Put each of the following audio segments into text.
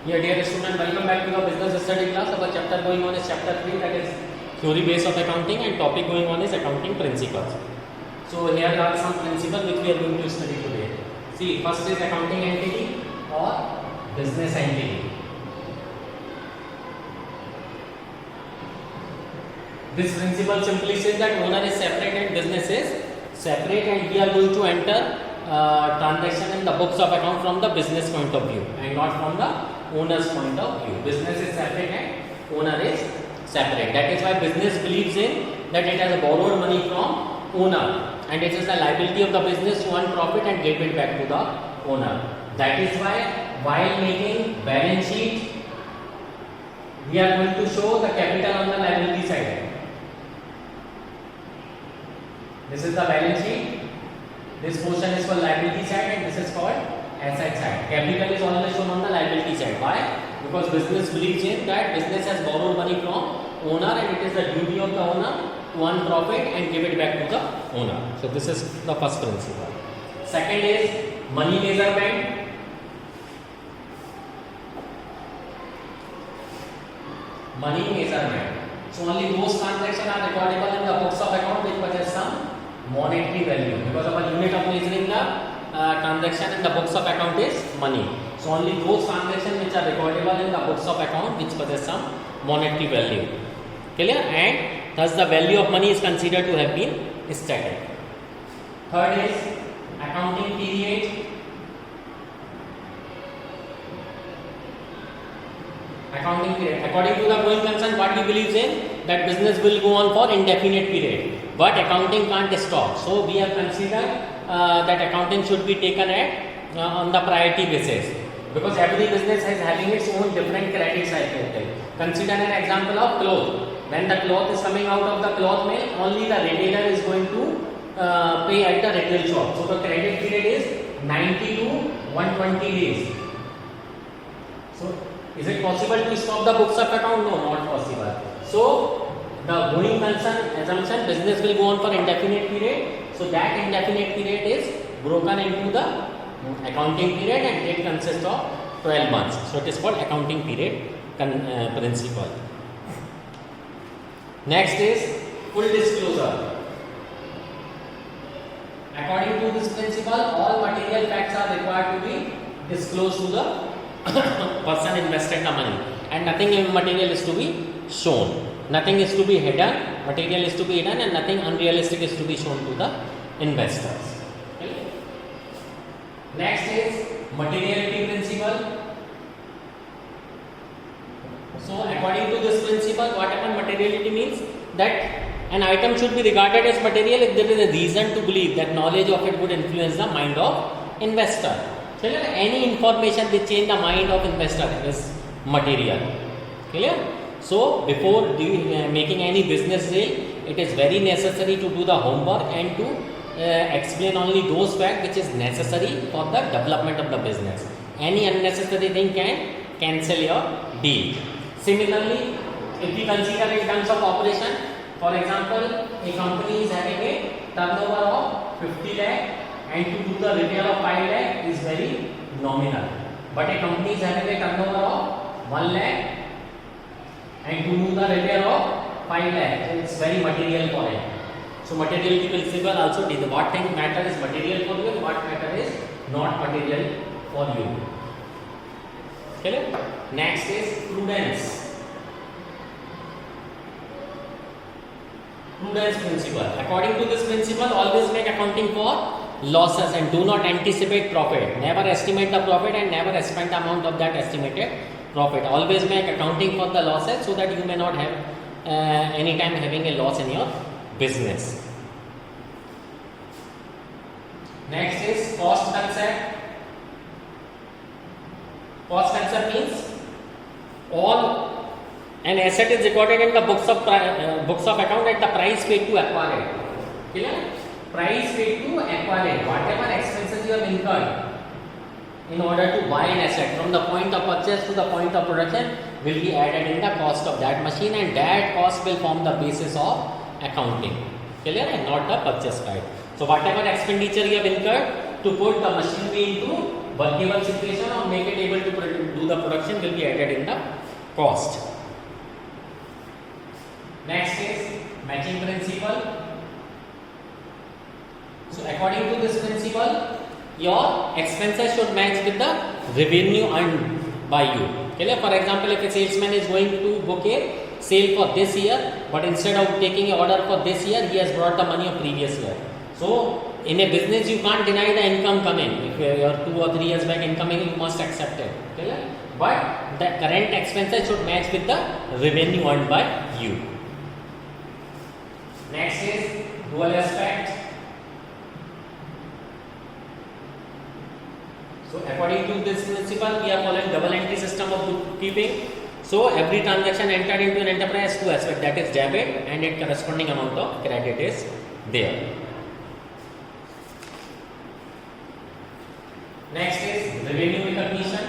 Yeah, dear student, welcome back to the business study class. Our chapter going on is chapter 3, that is theory base of accounting, and topic going on is accounting principles. So here are some principles which we are going to study today. See, first is accounting entity or business entity. This principle simply says that owner is separate and business is separate, and we are going to enter transaction in the books of account from the business point of view and not from the owner's point of view. Business is separate and owner is separate. That is why business believes in that it has borrowed money from owner, and it is the liability of the business to earn profit and give it back to the owner. That is why while making balance sheet, we are going to show the capital on the liability side. This is the balance sheet. This portion is called liability side and this is called asset side. Capital is always shown on the liability side. Why? Because business believes in that business has borrowed money from owner, and it is the duty of the owner to earn profit and give it back to the owner. So this is the first principle. Second is money measurement. Money measurement. So only those transactions are recordable in the books of account which possess some monetary value, because our unit of measuring the transaction in the books of account is money. So only those transactions which are recordable in the books of account which possess some monetary value. Clear? And thus the value of money is considered to have been static. Third is accounting period. Accounting period. According to the going concern, what we believe in that business will go on for indefinite period, but accounting can't stop. So we have considered that accounting should be taken at on the priority basis, because every business is having its own different credit cycle. Consider an example of cloth. When the cloth is coming out of the cloth mill, only the retailer is going to pay at the retail shop. So the credit period is 90 to 120 days. So is it possible to stop the books of account? No, not possible. So the going concern assumption, business will go on for indefinite period. So that indefinite period is broken into the accounting period, and it consists of 12 months. So it is called accounting period principle. Next is full disclosure. According to this principle, all material facts are required to be disclosed to the person invested the money, and nothing immaterial is to be shown. Nothing is to be hidden, material is to be hidden, and nothing unrealistic is to be shown to the investors. Okay. Next is materiality principle. So according to this principle, whatever materiality means that an item should be regarded as material if there is a reason to believe that knowledge of it would influence the mind of investor. Clear? Any information that change the mind of investor is material. Clear? So before making any business deal, it is very necessary to do the homework and to explain only those facts which is necessary for the development of the business. Any unnecessary thing can cancel your deal. Similarly, if we consider in terms of operation, for example, a company is having a turnover of 50 lakh, and to do the repair of 5 lakh is very nominal. But a company is having a turnover of 1 lakh and to do the repair of 5 lakh, so it's very material for it. So materiality principle also is what thing matter is material for you and what matter is not material for you. Okay? Next is prudence. Prudence principle. According to this principle, always make accounting for losses and do not anticipate profit. Never estimate the profit and never spend the amount of that estimated profit. Always make accounting for the losses so that you may not have any time having a loss in your business. Next is cost concept. Cost concept means all an asset is recorded in the books of account at the price paid to acquire it. Clear? Price paid to acquire it. Whatever expenses you have incurred in order to buy an asset from the point of purchase to the point of production will be added in the cost of that machine, and that cost will form the basis of accounting. Clear? And not the purchase price. So whatever expenditure you have incurred to put the machinery into workable situation or make it able to do the production will be added in the cost. Next is matching principle. So according to this principle, your expenses should match with the revenue earned by you. Okay? For example, if a salesman is going to book a sale for this year, but instead of taking an order for this year, he has brought the money of previous year. So in a business, you can't deny the income coming. If your 2 or 3 years back incoming, you must accept it. Okay? But the current expenses should match with the revenue earned by you. Next is dual aspect. So according to this principle, we are following double entry system of bookkeeping. So every transaction entered into an enterprise has two aspects, that is debit and its corresponding amount of credit is there. Next is revenue recognition.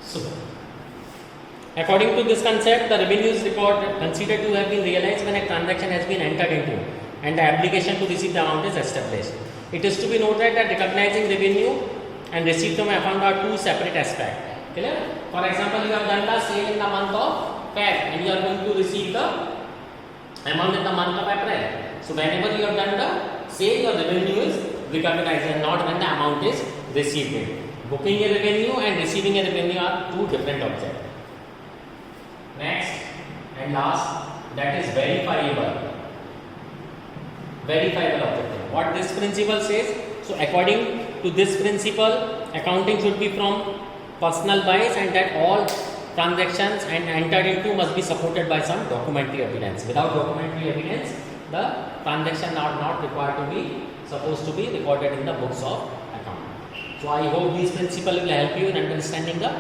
So according to this concept, the revenue is considered to have been realized when a transaction has been entered into and the application to receive the amount is established. It is to be noted that recognizing revenue and receipt of account are two separate aspects. Clear? For example, you have done the sale in the month of Feb and you are going to receive the amount in the month of April. So whenever you have done the sale, your revenue is recognized and not when the amount is received. Booking a revenue and receiving a revenue are two different objects. Next and last, that is verifiable. Verifiable objective. What this principle says? So according to this principle, accounting should be from personal bias and that all transactions and entered into must be supported by some documentary evidence. Without documentary evidence, the transactions are not required to be supposed to be recorded in the books of account. So I hope these principles will help you in understanding the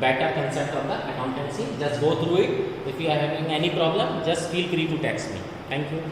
better concept of the accountancy. Just go through it. If you are having any problem, just feel free to text me. Thank you.